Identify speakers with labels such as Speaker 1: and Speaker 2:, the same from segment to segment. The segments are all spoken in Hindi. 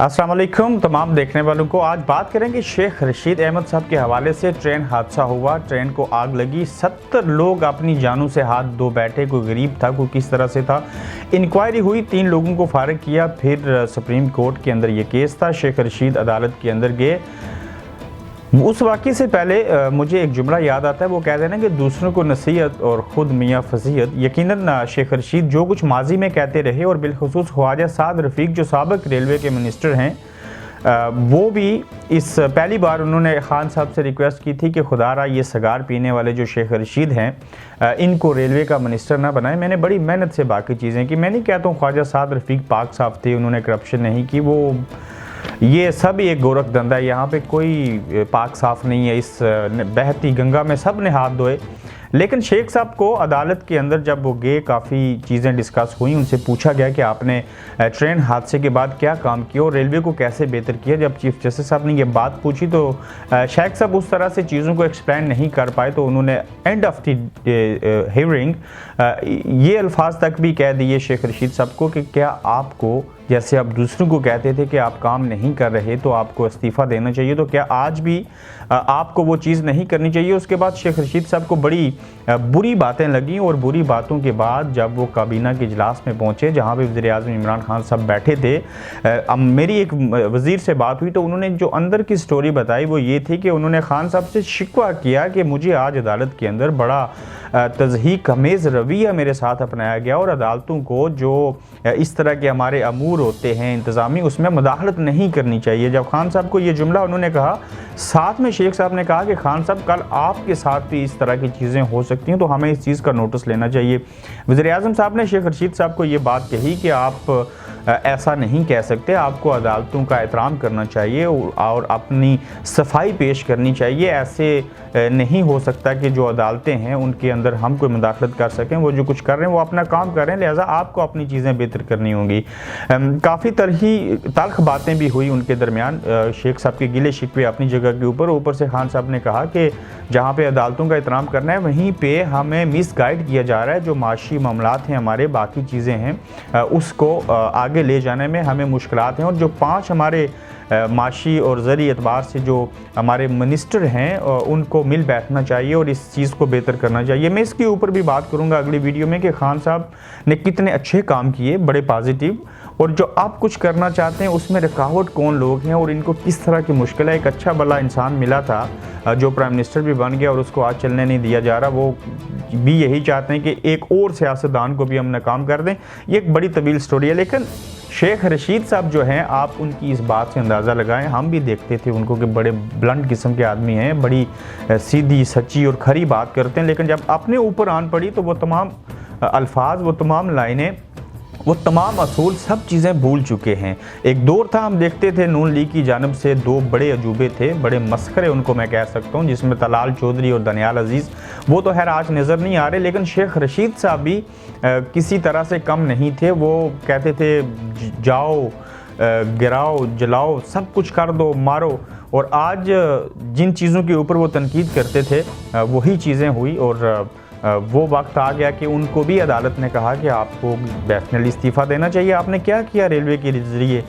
Speaker 1: अस्सलाम वालेकुम तमाम देखने वालों को। आज बात करेंगे शेख रशीद अहमद साहब के हवाले से। ट्रेन हादसा हुआ, ट्रेन को आग लगी, 70 लोग अपनी जानों से हाथ धो बैठे। कोई गरीब था, कोई किस तरह से था। इंक्वायरी हुई, 3 लोगों को फारिग किया, फिर सुप्रीम कोर्ट के अंदर ये केस था। शेख रशीद अदालत के अंदर गए। उस वाक़े से पहले मुझे एक जुमला याद आता है, वो कहते हैं ना कि दूसरों को नसीहत और ख़ुद मियाँ फसीहत। यकीनन शेख रशीद जो कुछ माजी में कहते रहे, और बिलखुसूस ख्वाजा साद रफ़ीक जो साबिक़ रेलवे के मिनिस्टर हैं, वो भी इस पहली बार उन्होंने खान साहब से रिक्वेस्ट की थी कि खुदारा ये सगार पीने वाले जो शेख रशीद हैं इनको रेलवे का मिनिस्टर ना बनाएं। मैंने बड़ी मेहनत से बाकी चीज़ें की। मैं नहीं कहता हूँ ख्वाजा साद रफ़ीक पाक साहब थे, उन्होंने करप्शन नहीं की, वो ये सब एक गोरख धंधा है। यहाँ पे कोई पाक साफ नहीं है। इस बहती गंगा में सब ने हाथ धोए। लेकिन शेख साहब को अदालत के अंदर जब वो गए, काफ़ी चीज़ें डिस्कस हुई। उनसे पूछा गया कि आपने ट्रेन हादसे के बाद क्या काम किया और रेलवे को कैसे बेहतर किया। जब चीफ जस्टिस साहब ने ये बात पूछी तो शेख साहब उस तरह से चीज़ों को एक्सप्लेन नहीं कर पाए, तो उन्होंने एंड ऑफ द हियरिंग ये अल्फाज तक भी कह दिए शेख रशीद साहब को कि क्या आपको, जैसे आप दूसरों को कहते थे कि आप काम नहीं कर रहे तो आपको इस्तीफ़ा देना चाहिए, तो क्या आज भी आपको वो चीज़ नहीं करनी चाहिए। उसके बाद शेख रशीद साहब को बड़ी बुरी बातें लगी, और बुरी बातों के बाद जब वो काबीना के इजलास में पहुँचे जहाँ पे वज़ीर-ए-आज़म इमरान खान साहब बैठे थे, मेरी एक वज़ीर से बात हुई तो उन्होंने जो अंदर की स्टोरी बताई वो ये थी कि उन्होंने खान साहब से शिकवा किया कि मुझे आज अदालत के अंदर बड़ा तज़हीक अमेज़ रवैया मेरे साथ अपनाया गया, और अदालतों को जो इस तरह के हमारे अमूर होते हैं इंतज़ामी, उसमें मुदाखलत नहीं करनी चाहिए। जब खान साहब को ये जुमला उन्होंने कहा, साथ में शेख साहब ने कहा कि खान साहब कल आपके साथ भी इस तरह की चीज़ें हो सकती हैं, तो हमें इस चीज़ का नोटिस लेना चाहिए। वज़ीर-ए-आज़म साहब ने शेख रशीद साहब को ये बात कही कि आप ऐसा नहीं कह सकते, आपको अदालतों का एहतराम करना चाहिए और अपनी सफाई पेश करनी चाहिए। ऐसे नहीं हो सकता कि जो अदालतें हैं उनके अंदर हम कोई मुदाखलत कर सकें। वो जो कुछ कर रहे हैं वो अपना काम कर रहे हैं, लिहाजा आपको अपनी चीज़ें बेहतर करनी होंगी। काफ़ी तल्ख बातें भी हुई उनके दरमियान। शेख साहब के गिले शिकवे अपनी जगह के ऊपर से खान साहब ने कहा कि जहाँ पे अदालतों का एहतराम करना है वहीं पे हमें मिस गाइड किया जा रहा है। जो माशी मामलात हैं, हमारे बाकी चीज़ें हैं, उसको आगे ले जाने में हमें मुश्किलात हैं। और जो 5 हमारे माशी और ज़री एतबार से जो हमारे मिनिस्टर हैं उनको मिल बैठना चाहिए और इस चीज़ को बेहतर करना चाहिए। मैं इसके ऊपर भी बात करूंगा अगली वीडियो में कि खान साहब ने कितने अच्छे काम किए, बड़े पॉजिटिव, और जो आप कुछ करना चाहते हैं उसमें रुकावट कौन लोग हैं और इनको किस तरह की मुश्किल है। एक अच्छा भला इंसान मिला था जो प्राइम मिनिस्टर भी बन गया और उसको आज चलने नहीं दिया जा रहा। वो भी यही चाहते हैं कि एक और सियासतदान को भी हम नाकाम कर दें। ये एक बड़ी तवील स्टोरी है। लेकिन शेख रशीद साहब जो हैं, आप उनकी इस बात से अंदाज़ा लगाएं। हम भी देखते थे उनको कि बड़े ब्लंट किस्म के आदमी हैं, बड़ी सीधी सच्ची और खरी बात करते हैं, लेकिन जब अपने ऊपर आन पड़ी तो वो तमाम अल्फाज, वो तमाम लाइनें, वो तमाम असूल, सब चीज़ें भूल चुके हैं। एक दौर था, हम देखते थे नून लीग की जानब से 2 बड़े अजूबे थे, बड़े मस्खरे उनको मैं कह सकता हूँ, जिसमें तलाल चौधरी और दनियाल अजीज़। वो तो खैर आज नज़र नहीं आ रहे, लेकिन शेख रशीद साहब भी किसी तरह से कम नहीं थे। वो कहते थे जाओ, गिराओ, जलाओ, सब कुछ कर दो, मारो। और आज जिन चीज़ों के ऊपर वो तनकीद करते थे वही चीज़ें हुई, और वो वक्त आ गया कि उनको भी अदालत ने कहा कि आपको डेफिनेटली इस्तीफ़ा देना चाहिए। आपने क्या किया रेलवे के ज़रिए?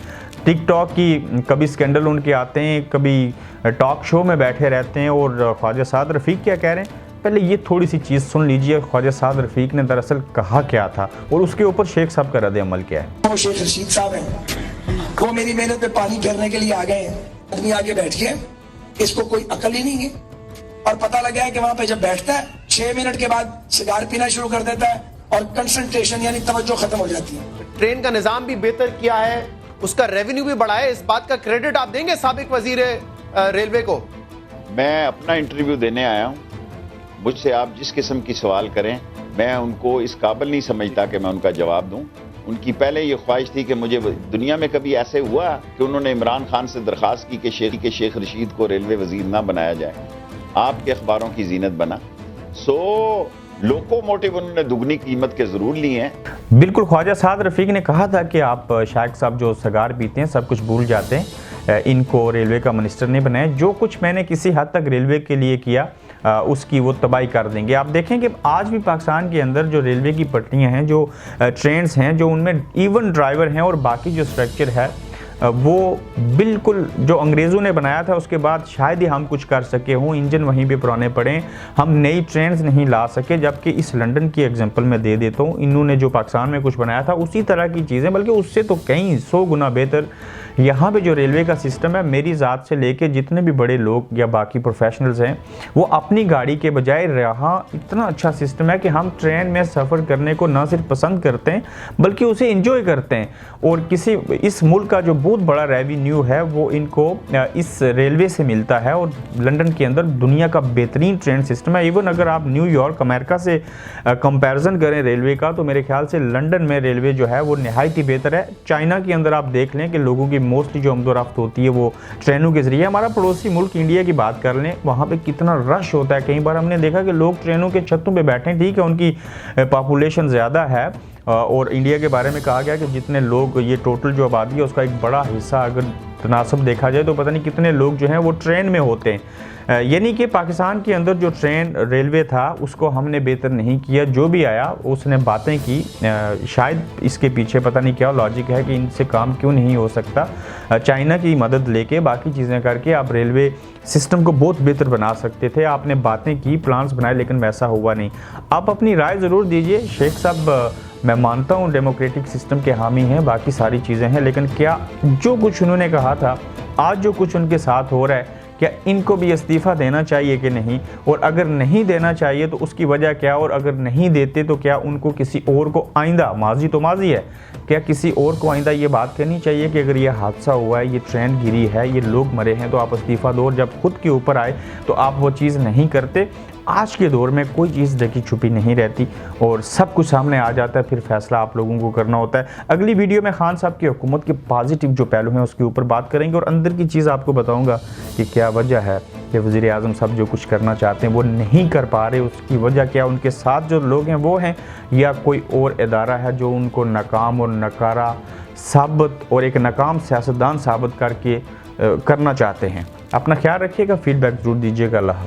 Speaker 1: टिकटॉक की कभी स्कैंडल उनके आते हैं, कभी टॉक शो में बैठे रहते हैं। और ख्वाजा साद रफ़ीक क्या कह रहे हैं, पहले ये थोड़ी सी चीज़ सुन लीजिए। ख्वाजा साद रफ़ीक ने दरअसल कहा क्या था और उसके ऊपर शेख साहब का रद्द अमल क्या है।
Speaker 2: वो शेख रशीद साहब हैं, वो मेरी मेहनत पे पानी फेरने के लिए आ गए हैं। आदमी आगे बैठ के, इसको कोई अकल ही नहीं है, और पता लगा है कि वहां पे जब बैठता है 6 मिनट के बाद सिगार पीना शुरू कर देता है और कंसंट्रेशन यानी तवज्जो खत्म हो जाती है।
Speaker 3: ट्रेन का निजाम भी बेहतर किया है, उसका रेवेन्यू भी बढ़ाया है। इस बात का क्रेडिट आप देंगे साबिक वजीर रेलवे को?
Speaker 4: मैं अपना इंटरव्यू देने आया हूं, मुझसे आप जिस किस्म की सवाल करें मैं उनको इस काबिल नहीं समझता कि मैं उनका जवाब दूं। उनकी पहले ये ख्वाहिश थी कि मुझे दुनिया में कभी ऐसे हुआ कि उन्होंने इमरान खान से दरख्वास्त की कि शेख रशीद को रेलवे वजीर ना बनाया जाए, आपके अखबारों की जीनत बना। लोकोमोटिव उन्होंने दुगनी कीमत के जरूर लिए हैं।
Speaker 1: बिल्कुल, ख्वाजा साद रफ़ीक ने कहा था कि आप शेख साहब जो सगार पीते हैं सब कुछ भूल जाते हैं, इनको रेलवे का मिनिस्टर नहीं बनाए। जो कुछ मैंने किसी हद तक रेलवे के लिए किया उसकी वो तबाही कर देंगे। आप देखें कि आज भी पाकिस्तान के अंदर जो रेलवे की पटरियां हैं, जो ट्रेन्स हैं, जो उनमें इवन ड्राइवर हैं और बाकी जो स्ट्रक्चर है वो बिल्कुल जो अंग्रेज़ों ने बनाया था उसके बाद शायद ही हम कुछ कर सके हों, इंजन वहीं पे पुराने पड़े, हम नई ट्रेन्स नहीं ला सके। जबकि इस लंदन की एग्जांपल मैं दे देता हूँ, इन्होंने जो पाकिस्तान में कुछ बनाया था उसी तरह की चीज़ें, बल्कि उससे तो कई 100 गुना बेहतर यहाँ पे जो रेलवे का सिस्टम है, मेरी ज़ात से लेके जितने भी बड़े लोग या बाकी प्रोफेशनल्स हैं, वो अपनी गाड़ी के बजाय यहाँ इतना अच्छा सिस्टम है कि हम ट्रेन में सफ़र करने को ना सिर्फ पसंद करते हैं बल्कि उसे इंजॉय करते हैं। और इस मुल्क का जो बहुत बड़ा रेवेन्यू है वो इनको इस रेलवे से मिलता है। और लंदन के अंदर दुनिया का बेहतरीन ट्रेन सिस्टम है। इवन अगर आप न्यूयॉर्क अमेरिका से कंपैरिजन करें रेलवे का, तो मेरे ख्याल से लंदन में रेलवे जो है वो नहायत ही बेहतर है। चाइना के अंदर आप देख लें कि लोगों की मोस्टली जो आमदोरफ्त होती है वो ट्रेनों के जरिए। हमारा पड़ोसी मुल्क इंडिया की बात कर लें, वहाँ पे कितना रश होता है। कई बार हमने देखा कि लोग ट्रेनों के छतों पे बैठे हैं, ठीक है उनकी पॉपुलेशन ज़्यादा है और इंडिया के बारे में कहा गया कि जितने लोग, ये टोटल जो आबादी है उसका एक बड़ा हिस्सा अगर तनासब देखा जाए तो पता नहीं कितने लोग जो हैं वो ट्रेन में होते हैं। यानी कि पाकिस्तान के अंदर जो ट्रेन रेलवे था उसको हमने बेहतर नहीं किया। जो भी आया उसने बातें की, शायद इसके पीछे पता नहीं क्या लॉजिक है कि इनसे काम क्यों नहीं हो सकता। चाइना की मदद लेके बाकी चीज़ें करके आप रेलवे सिस्टम को बहुत बेहतर बना सकते थे। आपने बातें की, प्लान्स बनाए, लेकिन वैसा हुआ नहीं। आप अपनी राय ज़रूर दीजिए। शेख साहब, मैं मानता हूँ डेमोक्रेटिक सिस्टम के हामी हैं, बाकी सारी चीज़ें हैं, लेकिन क्या जो कुछ उन्होंने कहा था, आज जो कुछ उनके साथ हो रहा है, क्या इनको भी इस्तीफ़ा देना चाहिए कि नहीं? और अगर नहीं देना चाहिए तो उसकी वजह क्या? और अगर नहीं देते तो क्या उनको किसी और को आइंदा, माजी तो माजी है, क्या किसी और को आइंदा ये बात कहनी चाहिए कि अगर ये हादसा हुआ है, ये ट्रेन गिरी है, ये लोग मरे हैं, तो आप इस्तीफ़ा दो, और जब खुद के ऊपर आए तो आप वो चीज़ नहीं करते? आज के दौर में कोई चीज़ ढकी छुपी नहीं रहती और सब कुछ सामने आ जाता है, फिर फैसला आप लोगों को करना होता है। अगली वीडियो में खान साहब की हुकूमत के पॉजिटिव जो पहलू हैं उसके ऊपर बात करेंगे और अंदर की चीज़ आपको बताऊंगा कि क्या वजह है कि वज़ीर आज़म साहब जो कुछ करना चाहते हैं वो नहीं कर पा रहे, उसकी वजह क्या, उनके साथ जो लोग हैं वो हैं, या कोई और इदारा है जो उनको नाकाम और नकारा साबित और एक नाकाम सियासतदान साबित करके करना चाहते हैं। अपना ख्याल रखिएगा, फीडबैक ज़रूर दीजिएगा। अल्लाह।